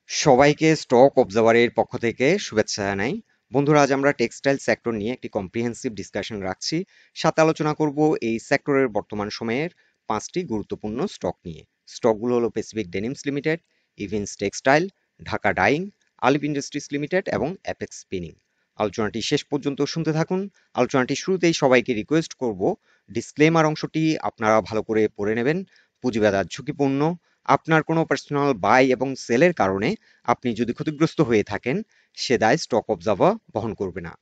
সবাইকে স্টক অবজারভারের পক্ষ থেকে শুভেচ্ছা জানাই। বন্ধুরা, আজ আমরা টেক্সটাইল সেক্টর নিয়ে একটি কম্প্রিহেন্সিভ ডিসকাশন রাখছি। সাথে আলোচনা করব এই সেক্টরের বর্তমান সময়ের 5টি গুরুত্বপূর্ণ স্টক নিয়ে। স্টকগুলো হলো Pacific Denims Limited, Evince Textile, Dhaka Dyeing, Alif Industries Limited এবং অ্যাপেক্স স্পিনিং। আলোচনাটি শেষ পর্যন্ত শুনতে থাকুন। আলোচনাটি শুরুতেই সবাইকে রিকোয়েস্ট করব, ডিসক্লেমার অংশটি আপনারা ভালো করে পড়ে নেবেন। পুঁজিবাজার ঝুঁকিপূর্ণ। আপনার কোনো পার্সোনাল বাই এবং সেলের কারণে আপনি যদি ক্ষতিগ্রস্ত হয়ে থাকেন, সে দায় স্টক অবজার্ভার বহন করবে না।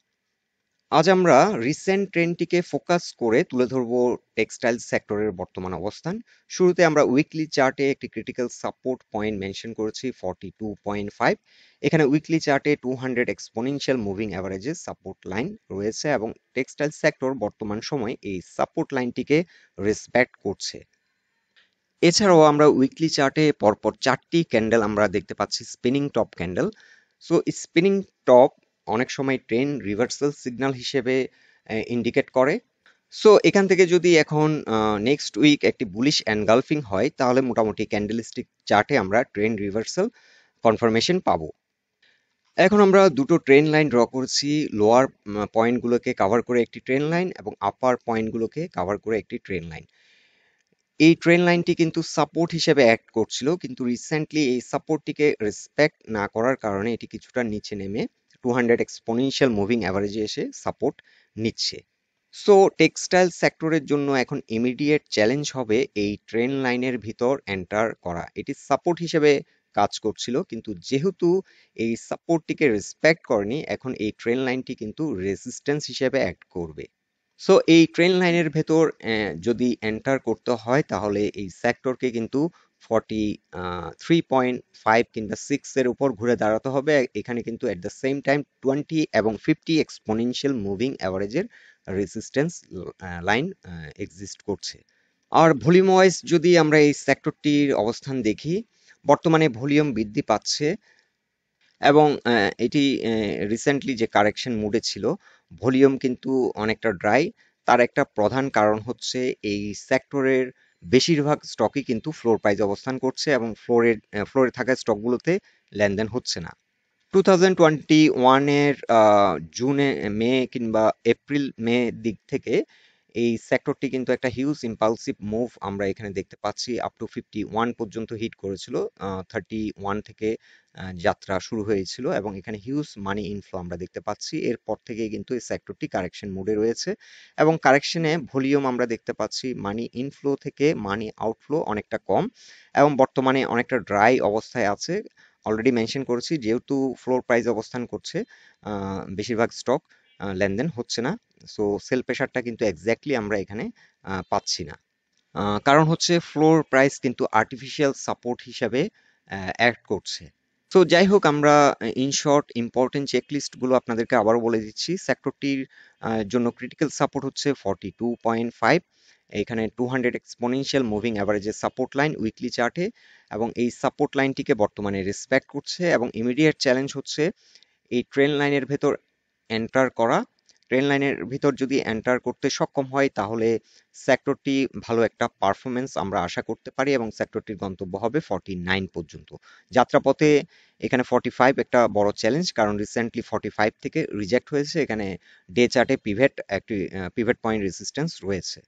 আজ আমরা রিসেন্ট ট্রেন্ডটিকে ফোকাস করে তুলে ধরব টেক্সটাইল সেক্টরের বর্তমান অবস্থান। শুরুতে আমরা উইকলি চার্টে একটি ক্রিটিক্যাল সাপোর্ট পয়েন্ট মেনশন করেছি 42.5। এখানে উইকলি চার্টে 200 এক্সপোনেনশিয়াল মুভিং অ্যাভারেজে সাপোর্ট লাইন রয়েছে এবং টেক্সটাইল সেক্টর বর্তমান সময়ে এই সাপোর্ট লাইনটিকে রেসপেক্ট করছে। এছাড়াও আমরা উইকলি চার্টে পরপর 4টি ক্যান্ডেল আমরা দেখতে পাচ্ছি spinning top candle. So spinning top অনেক সময় ট্রেন্ড রিভার্সাল সিগন্যাল হিসেবে ইন্ডিকেট করে। সো এখান থেকে যদি এখন নেক্সট উইক একটি বুলিশ এনগালফিং হয়, তাহলে মোটামুটি ক্যান্ডেলস্টিক চার্টে আমরা ট্রেন্ড রিভার্সাল কনফার্মেশন পাবো। এখন আমরা দুটো ট্রেন লাইন ড্র করছি, লোয়ার পয়েন্টগুলোকে কাভার করে একটি ট্রেন লাইন এবং আপার পয়েন্টগুলোকে কাভার করে একটি ট্রেন লাইন। এই ট্রেন লাইনটি কিন্তু সাপোর্ট হিসেবে অ্যাক্ট করছিল, কিন্তু রিসেন্টলি এই সাপোর্টটিকে রেসপেক্ট না করার কারণে এটি কিছুটা নিচে নেমে 200 এক্সপোনেনশিয়াল মুভিং অ্যাভারেজে এসে সাপোর্ট নিচ্ছে। সো টেক্সটাইল সেক্টরের জন্য এখন ইমিডিয়েট চ্যালেঞ্জ হবে এই ট্রেন লাইনের ভিতর এন্টার করা। এটি সাপোর্ট হিসেবে কাজ করছিল, কিন্তু যেহেতু এই সাপোর্টটিকে রেসপেক্ট করেনি, এখন এই ট্রেন লাইনটি কিন্তু রেজিস্ট্যান্স হিসেবে অ্যাক্ট করবে। সো এই ট্রেন লাইনের ভেতর যদি এন্টার করতে হয়, তাহলে এই সেক্টরকে কিন্তু 43.5 কিংবা 6 এর উপর ঘুরে দাঁড়াতে হবে। এখানে কিন্তু এট দ্য সেম টাইম 20 এবং 50 এক্সপোনেনশিয়াল মুভিং অ্যাভারেজের রেজিস্ট্যান্স লাইন এক্সিস্ট করছে। আর ভলিউম ওয়াইজ যদি আমরা এই সেক্টরটির অবস্থান দেখি, বর্তমানে ভলিউম বৃদ্ধি পাচ্ছে এবং এটি রিসেন্টলি যে কারেকশন মুডে ছিল, ভলিউম কিন্তু অনেকটা ড্রাই। তার একটা প্রধান কারণ হচ্ছে এই সেক্টরের বেশিরভাগ স্টকই কিন্তু ফ্লোর প্রাইস অবস্থান করছে এবং ফ্লোরে থাকা স্টকগুলোতে লেনদেন হচ্ছে না। 2021-এর জুনে, মে কিংবা এপ্রিল মে দিক থেকে এই সেক্টরটি কিন্তু একটা হিউজ ইম্পালসিভ মুভ আমরা এখানে দেখতে পাচ্ছি। আপ টু 51 পর্যন্ত হিট করেছিল। 31 থেকে যাত্রা শুরু হয়েছিল এবং এখানে হিউজ মানি ইনফ্লো আমরা দেখতে পাচ্ছি। এরপর থেকে কিন্তু এই সেক্টরটি কারেকশন মোডে রয়েছে এবং কারেকশনে ভলিউম আমরা দেখতে পাচ্ছি মানি ইনফ্লো থেকে মানি আউটফ্লো অনেকটা কম এবং বর্তমানে অনেকটা ড্রাই অবস্থায় আছে। অলরেডি মেনশন করেছি, যেহেতু ফ্লোর প্রাইস অবস্থান করছে, বেশিরভাগ স্টক লেনদেন হচ্ছে না। সো সেল প্রেশারটা কিন্তু এক্স্যাক্টলি আমরা এখানে পাচ্ছি না। কারণ হচ্ছে ফ্লোর প্রাইস কিন্তু আর্টিফিশিয়াল সাপোর্ট হিসাবে অ্যাক্ট করছে। সো যাই হোক, আমরা ইন শর্ট ইম্পর্টেন্ট চেকলিস্টগুলো আপনাদেরকে আবারও বলে দিচ্ছি। সেক্টরটির জন্য ক্রিটিক্যাল সাপোর্ট হচ্ছে 42.5। এখানে 200 এক্সপোনেনশিয়াল মুভিং অ্যাভারেজের সাপোর্ট লাইন উইকলি চার্টে, এবং এই সাপোর্ট লাইনটিকে বর্তমানে রেসপেক্ট করছে এবং ইমিডিয়েট চ্যালেঞ্জ হচ্ছে এই ট্রেন লাইনের ভেতর এন্টার করা। ট্রেন লাইনের ভিতর যদি এন্টার করতে সক্ষম হয়, তাহলে সেক্টরটি ভালো একটা পারফরমেন্স আমরা আশা করতে পারি এবং সেক্টরটির গন্তব্য হবে 49 পর্যন্ত। যাত্রাপথে এখানে 45 একটা বড় চ্যালেঞ্জ, কারণ রিসেন্টলি 45 থেকে রিজেক্ট হয়েছে। এখানে ডে চার্টে একটি পিভট পয়েন্ট রেজিস্ট্যান্স রয়েছে।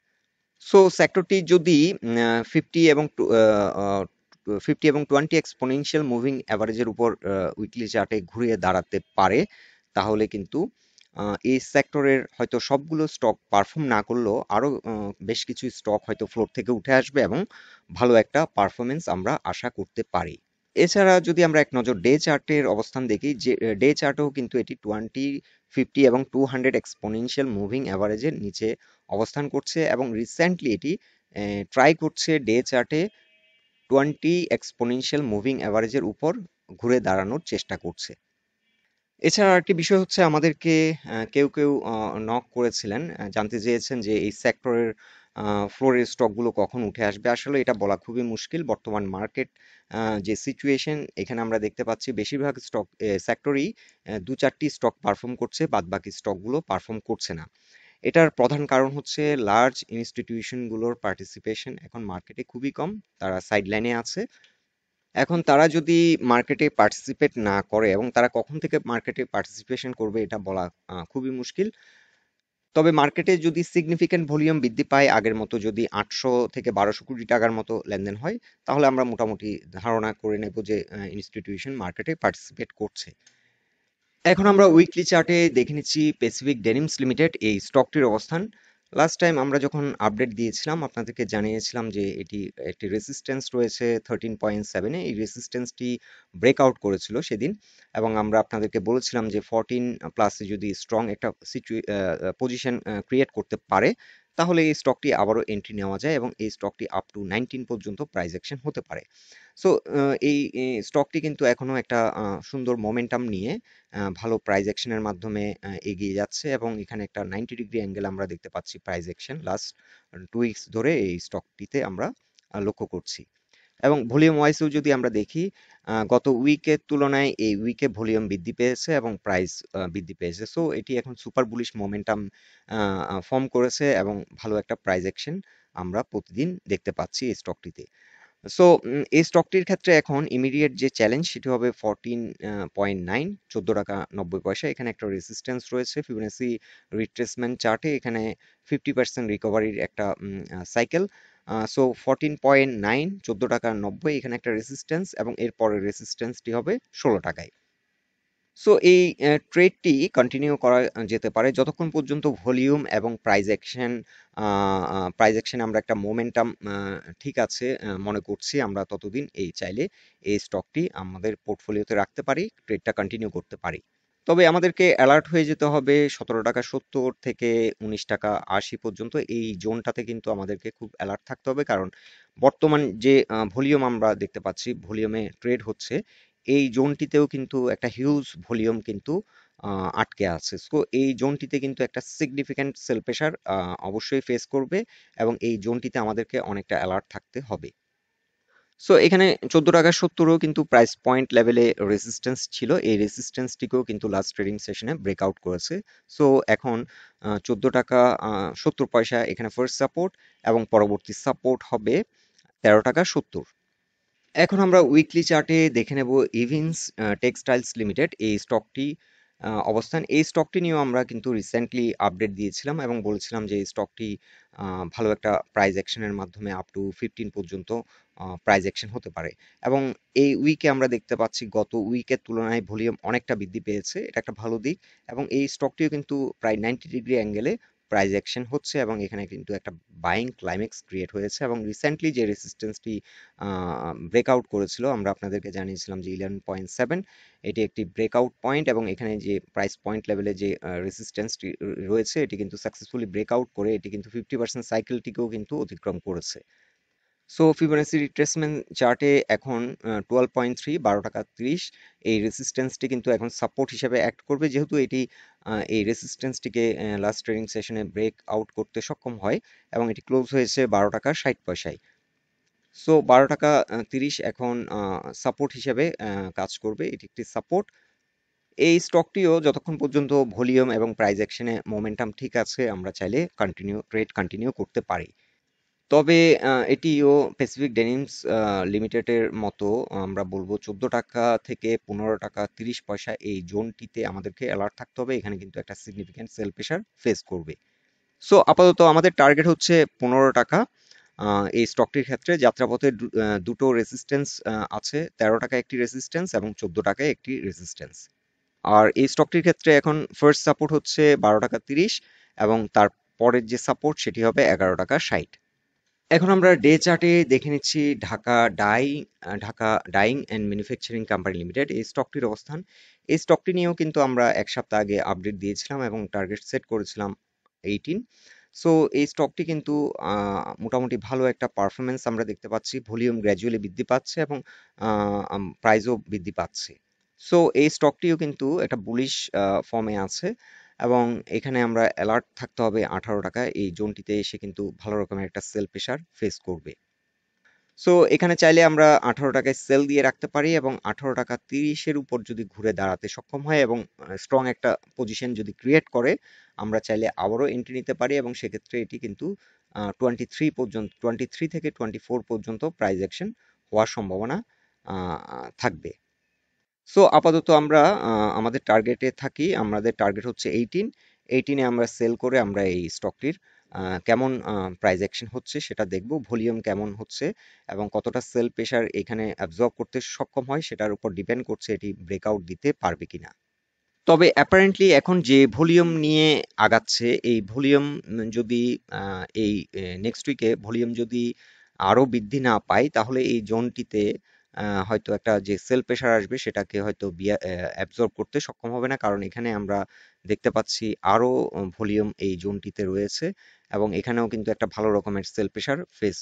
সো সেক্টরটি যদি 50 এবং 50 এবং 20 এক্সপোনেনশিয়াল মুভিং অ্যাভারেজের উপর উইকলি চার্টে ঘুরে দাঁড়াতে পারে, তাহলে কিন্তু এই সেক্টরের হয়তো সবগুলো স্টক পারফর্ম না করলেও আরো বেশ কিছু স্টক হয়তো ফ্লোর থেকে উঠে আসবে এবং ভালো একটা পারফরমেন্স আমরা আশা করতে পারি। এছাড়া যদি আমরা এক নজর ডে চার্টের অবস্থান দেখি, যে ডে চার্টেও কিন্তু এটি 20, 50 এবং 200 এক্সপোনেনশিয়াল মুভিং অ্যাভারেজের নিচে অবস্থান করছে এবং রিসেন্টলি এটি ট্রাই করছে ডে চার্টে 20 এক্সপোনেনশিয়াল মুভিং অ্যাভারেজের উপর ঘুরে দাঁড়ানোর চেষ্টা করছে। এছাড়া আরেকটি বিষয় হচ্ছে, আমাদেরকে কেউ কেউ নক করেছিলেন, জানতে চেয়েছেন যে এই সেক্টরের ফ্লোরের স্টকগুলো কখন উঠে আসবে। আসলে এটা বলা খুবই মুশকিল। বর্তমান মার্কেট যে সিচুয়েশন, এখানে আমরা দেখতে পাচ্ছি বেশিরভাগ স্টক সেক্টরই 2-4টি স্টক পারফর্ম করছে, বাদবাকি স্টকগুলো পারফর্ম করছে না। এটার প্রধান কারণ হচ্ছে লার্জ ইনস্টিটিউশনগুলোর পার্টিসিপেশন এখন মার্কেটে খুবই কম, তারা সাইডলাইনে আছে। এখন তারা যদি মার্কেটে পার্টিসিপেট না করে এবং তারা কখন থেকে মার্কেটে পার্টিসিপেশন করবে এটা বলা খুবই মুশকিল। তবে মার্কেটে যদি সিগনিফিক্যান্ট ভলিউম বৃদ্ধি পায়, আগের মতো যদি 800 থেকে 1200 কোটি টাকার মতো লেনদেন হয়, তাহলে আমরা মোটামুটি ধারণা করে নেব যে ইনস্টিটিউশন মার্কেটে পার্টিসিপেট করছে। এখন আমরা উইকলি চার্টে দেখে নিচ্ছি প্যাসিফিক ডেনিমস লিমিটেড এই স্টকটির অবস্থান। লাস্ট টাইম আমরা যখন আপডেট দিয়েছিলাম আপনাদেরকে জানিয়েছিলাম যে এটি একটি রেসিস্ট্যান্স রয়েছে 13.7 এ। এই রেসিস্ট্যান্সটি ব্রেকআউট করেছিল সেদিন, এবং আমরা আপনাদেরকে বলেছিলাম যে 14 প্লাসে যদি স্ট্রং একটা পজিশন ক্রিয়েট করতে পারে, তাহলে এই স্টকটি আবারও এন্ট্রি নেওয়া যায় এবং এই স্টকটি আপ টু 19 পর্যন্ত প্রাইস অ্যাকশন হতে পারে। সো এই স্টকটি কিন্তু এখনো একটা সুন্দর মোমেন্টাম নিয়ে ভালো প্রাইস অ্যাকশনের মাধ্যমে এগিয়ে যাচ্ছে, এবং এখানে একটা 90 ডিগ্রি অ্যাঙ্গেল আমরা দেখতে পাচ্ছি প্রাইস অ্যাকশন লাস্ট 2 উইকস ধরে এই স্টকটিতে আমরা লক্ষ্য করছি। এবং ভলিউম ওয়াইজও যদি আমরা দেখি, গত উইকের তুলনায় এই উইকে ভলিউম বৃদ্ধি পেয়েছে এবং প্রাইস বৃদ্ধি পেয়েছে। সো এটি এখন সুপার বুলিশ মোমেন্টাম ফর্ম করেছে এবং ভালো একটা প্রাইস অ্যাকশন আমরা প্রতিদিন দেখতে পাচ্ছি এই স্টকটিতে। সো এই স্টকটির ক্ষেত্রে এখন ইমিডিয়েট যে চ্যালেঞ্জ সেটি হবে 14.9, 14 টাকা 90 পয়সা। এখানে একটা রেসিস্ট্যান্স রয়েছে ফিবোনাসি রিট্রেসমেন্ট চার্টে, এখানে 50% রিকভারির একটা সাইকেল। সো 14.9, 14 টাকা 90, এখানে একটা রেসিস্ট্যান্স, এবং এর পরের রেসিস্ট্যান্সটি হবে 16 টাকায়। সো এই ট্রেডটি কন্টিনিউ করা যেতে পারে যতক্ষণ পর্যন্ত ভলিউম এবং প্রাইস অ্যাকশন আমরা একটা মোমেন্টাম ঠিক আছে মনে করছি, আমরা ততদিন এই চাইলে এই স্টকটি আমাদের পোর্টফোলিওতে রাখতে পারি, ট্রেডটা কন্টিনিউ করতে পারি। তবে আমাদেরকে অ্যালার্ট হয়ে যেতে হবে 17 টাকা 70 থেকে 19 টাকা 80 পর্যন্ত এই জোনটাতে, কিন্তু আমাদেরকে খুব অ্যালার্ট থাকতে হবে, কারণ বর্তমান যে ভলিউম আমরা দেখতে পাচ্ছি, ভলিউমে ট্রেড হচ্ছে, এই জোনটিতেও কিন্তু একটা হিউজ ভলিউম কিন্তু আটকে আছে। সো এই জোনটিতে কিন্তু একটা সিগনিফিক্যান্ট সেল প্রেশার অবশ্যই ফেস করবে, এবং এই জোনটিতে আমাদেরকে অনেকটা অ্যালার্ট থাকতে হবে। সো এখানে 14 টাকা 70ও কিন্তু প্রাইস পয়েন্ট লেভেলে রেজিস্ট্যান্স ছিল, এই রেজিস্ট্যান্সটিকেও কিন্তু লাস্ট ট্রেডিং সেশনে ব্রেকআউট করেছে। সো এখন 14 টাকা 70 পয়সা এখানে ফার্স্ট সাপোর্ট, এবং পরবর্তী সাপোর্ট হবে 13 টাকা 70। এখন আমরা উইকলি চার্টে দেখে নেব ইভিন্স টেক্সটাইলস লিমিটেড এই স্টকটি অবস্থান। এই স্টকটি নিয়েও আমরা কিন্তু রিসেন্টলি আপডেট দিয়েছিলাম এবং বলেছিলাম যে এই স্টকটি ভালো একটা প্রাইস অ্যাকশনের মাধ্যমে আপ টু 15 পর্যন্ত প্রাইস অ্যাকশন হতে পারে, এবং এই উইকে আমরা দেখতে পাচ্ছি গত উইকের তুলনায় ভলিউম অনেকটা বৃদ্ধি পেয়েছে, এটা একটা ভালো দিক, এবং এই স্টকটিও কিন্তু প্রায় 90 ডিগ্রি অ্যাঙ্গেলে প্রাইস অ্যাকশন হচ্ছে, এবং এখানে কিন্তু একটা বাইং ক্লাইম্যাক্স ক্রিয়েট হয়েছে, এবং রিসেন্টলি যে রেসিস্ট্যান্সটি ব্রেকআউট করেছিল আমরা আপনাদেরকে জানিয়েছিলাম যে 11.7, এটি একটি ব্রেকআউট পয়েন্ট, এবং এখানে যে প্রাইস পয়েন্ট লেভেলে যে রেসিস্ট্যান্সটি রয়েছে এটি কিন্তু সাকসেসফুলি ব্রেকআউট করে এটি কিন্তু 50% সাইকেলটিকেও কিন্তু অতিক্রম করেছে। সো ফিবোনাসি রিট্রেসমেন্ট চার্টে এখন 12.3, 12 টাকা 30, এই রেসিস্ট্যান্সটি কিন্তু এখন সাপোর্ট হিসেবে অ্যাক্ট করবে, যেহেতু এটি এই রেসিস্ট্যান্সটিকে লাস্ট ট্রেডিং সেশনে ব্রেক আউট করতে সক্ষম হয়, এবং এটি ক্লোজ হয়েছে 12 টাকা 60 পয়সায়। সো 12 টাকা 30 এখন সাপোর্ট হিসেবে কাজ করবে, এটি একটি সাপোর্ট। এই স্টকটিও যতক্ষণ পর্যন্ত ভলিউম এবং প্রাইস অ্যাকশনে মোমেন্টাম ঠিক আছে, আমরা চাইলে ট্রেড কন্টিনিউ করতে পারি। তবে এটিও প্যাসিফিক ডেনিমস লিমিটেডের মতো আমরা বলবো 14 টাকা থেকে 15 টাকা 30 পয়সা এই জোনটিতে আমাদেরকে অ্যালার্ট থাকতে হবে, এখানে কিন্তু একটা সিগনিফিক্যান্ট সেল প্রেশার ফেস করবে। সো আপাতত আমাদের টার্গেট হচ্ছে 15 টাকা। এই স্টকটির ক্ষেত্রে যাত্রাপথে দুটো রেসিস্ট্যান্স আছে, 13 টাকায় একটি রেসিস্ট্যান্স এবং 14 টাকায় একটি রেসিস্ট্যান্স। আর এই স্টকটির ক্ষেত্রে এখন ফার্স্ট সাপোর্ট হচ্ছে 12 টাকা 30, এবং তার পরের যে সাপোর্ট সেটি হবে 11 টাকা 60। এখন আমরা ডে চার্টে দেখে নিচ্ছি Dhaka Dyeing and Manufacturing Company Limited এই স্টকটির অবস্থান। এই স্টকটি নিয়েও কিন্তু আমরা এক সপ্তাহ আগে আপডেট দিয়েছিলাম এবং টার্গেট সেট করেছিলাম 18। সো এই স্টকটি কিন্তু মোটামুটি ভালো একটা পারফরমেন্স আমরা দেখতে পাচ্ছি, ভলিউম গ্র্যাজুয়ালি বৃদ্ধি পাচ্ছে এবং প্রাইসও বৃদ্ধি পাচ্ছে। সো এই স্টকটিও কিন্তু একটা বুলিশ ফর্মে আছে, এবং এখানে আমরা অ্যালার্ট থাকতে হবে 18 টাকা, এই জোনটিতে এসে কিন্তু ভালো রকমের একটা সেল প্রেশার ফেস করবে। সো এখানে চাইলে আমরা 18 টাকায় সেল দিয়ে রাখতে পারি, এবং 18 টাকা 30-এর উপর যদি ঘুরে দাঁড়াতে সক্ষম হয় এবং স্ট্রং একটা পজিশন যদি ক্রিয়েট করে, আমরা চাইলে আবারও এন্ট্রি নিতে পারি, এবং সেক্ষেত্রে এটি কিন্তু 23 থেকে 24 পর্যন্ত প্রাইস অ্যাকশন হওয়ার সম্ভাবনা থাকবে। সো আপাতত আমরা আমাদের টার্গেটে থাকি। আমাদের টার্গেট হচ্ছে 18 আমরা সেল করে আমরা এই স্টকটির কেমন প্রাইস অ্যাকশন হচ্ছে সেটা দেখব, ভলিউম কেমন হচ্ছে এবং কতটা সেল প্রেশার এখানে অ্যাবজর্ব করতে সক্ষম হয় সেটার উপর ডিপেন্ড করছে এটি ব্রেকআউট দিতে পারবে কিনা। তবে অ্যাপারেন্টলি এখন যে ভলিউম নিয়ে আগাচ্ছে, এই ভলিউম যদি এই নেক্সট উইকে ভলিউম যদি আরো বৃদ্ধি না পায়, তাহলে এই জোনটিতে হয়তো একটা যে সেল প্রেশার আসবে সেটাকে হয়তো অ্যাবজর্ব করতে সক্ষম হবে না, কারণ এখানে আমরা দেখতে পাচ্ছি আরো ভলিউম এই জোনটিতে রয়েছে এবং এখানেও কিন্তু একটা ভালো রকমের সেল প্রেশার ফেস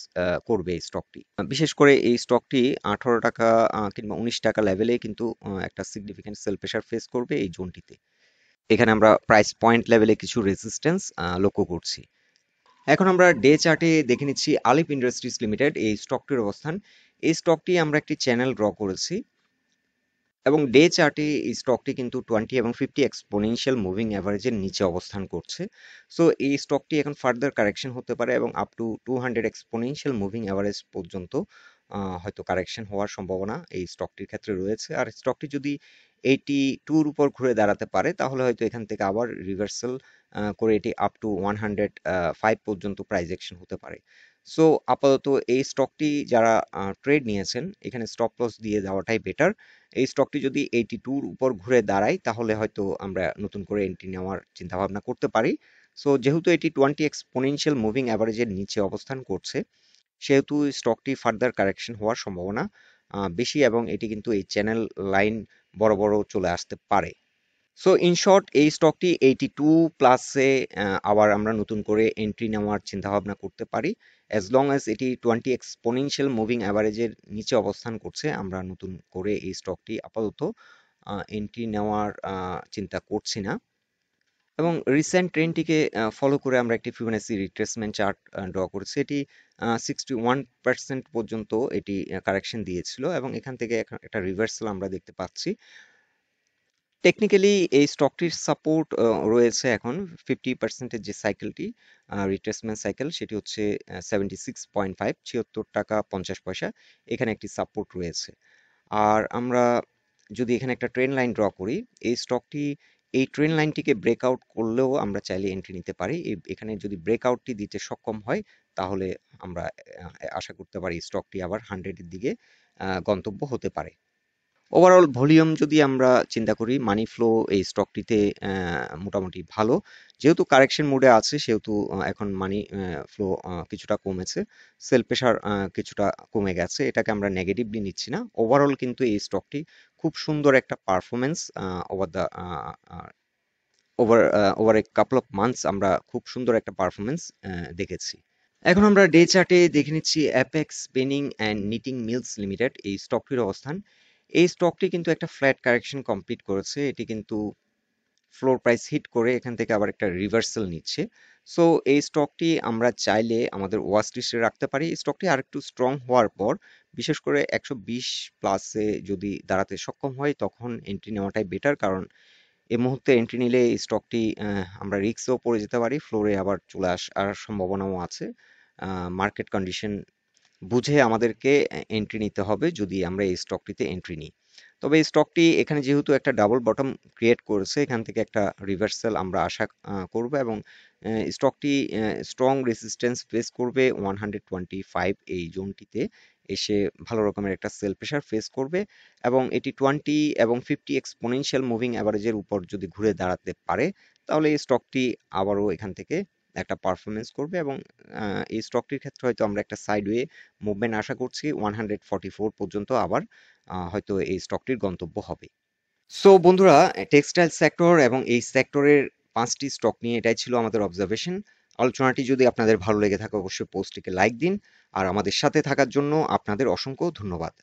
করবে এই স্টকটি। বিশেষ করে এই স্টকটি 18 টাকা কিংবা 19 টাকা লেভেলে কিন্তু একটা সিগনিফিক্যান্ট সেল প্রেশার ফেস করবে এই জোনটিতে। এখানে আমরা প্রাইস পয়েন্ট লেভেলে কিছু রেজিস্ট্যান্স লক্ষ্য করছি। এখন আমরা ডে চার্টে দেখে নিচ্ছি আলিফ ইন্ডাস্ট্রিজ লিমিটেড এই স্টকটির অবস্থান। এই স্টকটি আমরা একটি চ্যানেল ড্র করেছি এবং ডে চার্টে এই স্টকটি কিন্তু 20 এবং 50 এক্সপোনেনশিয়াল মুভিং অ্যাভারেজের নিচে অবস্থান করছে। সো এই স্টকটি এখন ফার্দার কারেকশন হতে পারে এবং up to 200 exponential moving average পর্যন্ত হয়তো কারেকশন হওয়ার সম্ভাবনা এই স্টকটির ক্ষেত্রে রয়েছে। আর স্টকটি যদি 82 উপর ঘুরে দাঁড়াতে পারে তাহলে হয়তো এখান থেকে আবার রিভার্সাল করে এটি আপ টু 105 পর্যন্ত প্রাইস অ্যাকশন হতে পারে। সো আপাতত এই স্টকটি যারা ট্রেড নিয়েছেন এখানে স্টপ লস দিয়ে যাওয়াটাই বেটার। এই স্টকটি যদি 82 উপর ঘুরে দাঁড়ায় তাহলে হয়তো আমরা নতুন করে এন্ট্রি নেওয়ার চিন্তা ভাবনা করতে পারি। সো যেহেতু এটি 20 এক্সপোনেনশিয়াল মুভিং অ্যাভারেজের নিচে অবস্থান করছে, সেহেতু স্টকটি ফার্দার কারেকশন হওয়ার সম্ভাবনা বেশি এবং এটি কিন্তু এই চ্যানেল লাইন বড় বড় চলে আসতে পারে। সো ইন শর্ট এই স্টকটি 82 প্লাসে আবার আমরা নতুন করে এন্ট্রি নেওয়ার চিন্তা ভাবনা করতে পারি। অ্যাজ লং অ্যাজ এটি 20 এক্সপোনেনশিয়াল মুভিং অ্যাভারেজের নিচে অবস্থান করছে, আমরা নতুন করে এই স্টকটি আপাতত এন্ট্রি নেওয়ার চিন্তা করছি না। এবং রিসেন্ট ট্রেন্ডটিকে ফলো করে আমরা একটি ফিবোনাচি রিট্রেসমেন্ট চার্ট ড্র করেছি। এটি 61% পর্যন্ত এটি কারেকশন দিয়েছিল এবং এখান থেকে একটা রিভার্সাল আমরা দেখতে পাচ্ছি। টেকনিক্যালি এই স্টকটির সাপোর্ট রয়েছে এখন 50% এর যে সাইকেলটি রিট্রেসমেন্ট সাইকেল সেটি হচ্ছে 76.5 76 টাকা 50 পয়সা, এখানে একটি সাপোর্ট রয়েছে। আর আমরা যদি এখানে একটা ট্রেন লাইন ড্র করি, এই স্টকটি এই ট্রেন লাইনটিকে ব্রেকআউট করলেও আমরা চাইলে এন্ট্রি নিতে পারি। এখানে যদি ব্রেকআউটটি দিতে সক্ষম হয় তাহলে আমরা আশা করতে পারি স্টকটি আবার 100 এর দিকে গন্তব্য হতে পারে। ওভারঅল ভলিউম যদি আমরা চিন্তা করি, মানি ফ্লো এই স্টকটিতে মোটামুটি ভালো। যেহেতু কারেকশন মোডে আছে সেহেতু এখন মানি ফ্লো কিছুটা কমেছে, সেল প্রেশার কিছুটা কমে গেছে, এটাকে আমরা নেগেটিভলি নিচ্ছি না। ওভারঅল কিন্তু এই স্টকটি খুব সুন্দর একটা performance over the over a couple of months আমরা খুব সুন্দর একটা পারফরমেন্স দেখেছি। এখন আমরা ডে চার্টে দেখে নিচ্ছি Apex Spinning and Knitting Mills Limited এই স্টকটির অবস্থান। এই স্টকটি কিন্তু একটা ফ্ল্যাট কারেকশন কমপ্লিট করেছে, এটি কিন্তু ফ্লোর প্রাইস হিট করে এখান থেকে আবার একটা রিভার্সাল নিচ্ছে। সো এই স্টকটি আমরা চাইলে আমাদের ওয়াচ লিস্টে রাখতে পারি। স্টকটি আরেকটু স্ট্রং হওয়ার পর বিশেষ করে 120 প্লাসে যদি দাঁড়াতে সক্ষম হয় তখন এন্ট্রি নেওয়াটাই বেটার, কারণ এই মুহূর্তে এন্ট্রি নিলে এই স্টকটি আমরা রিস্কেও পড়ে যেতে পারি, ফ্লোরে আবার চলে আসার সম্ভাবনাও আছে। মার্কেট কন্ডিশন বুঝে আমাদেরকে এন্ট্রি নিতে হবে যদি আমরা এই স্টকটিতে এন্ট্রি নিই। তবে এই স্টকটি এখানে যেহেতু একটা ডাবল বটম ক্রিয়েট করেছে, এখান থেকে একটা রিভার্সাল আমরা আশা করব এবং স্টকটি স্ট্রং রেসিস্ট্যান্স ফেস করবে 125 এই জোনটিতে এসে ভালো রকমের একটা সেল প্রেশার ফেস করবে এবং এটি 20 এবং 50 এক্সপোনেনশিয়াল মুভিং অ্যাভারেজের উপর যদি ঘুরে দাঁড়াতে পারে তাহলে এই স্টকটি আবারও এখান থেকে একটা পারফরমেন্স করবে এবং এই স্টকটির ক্ষেত্রে হয়তো আমরা একটা সাইডওয়ে মুভমেন্ট আশা করছি, 144 পর্যন্ত আবার হয়তো এই স্টকটির গন্তব্য হবে। সো বন্ধুরা, টেক্সটাইল সেক্টর এবং এই সেক্টরের 5টি স্টক নিয়ে এটাই ছিল আমাদের অবজারভেশন। আলোচনাটি যদি আপনাদের ভালো লেগে থাকে অবশ্যই পোস্টটিকে লাইক দিন আর আমাদের সাথে থাকার জন্য আপনাদের অসংখ্য ধন্যবাদ।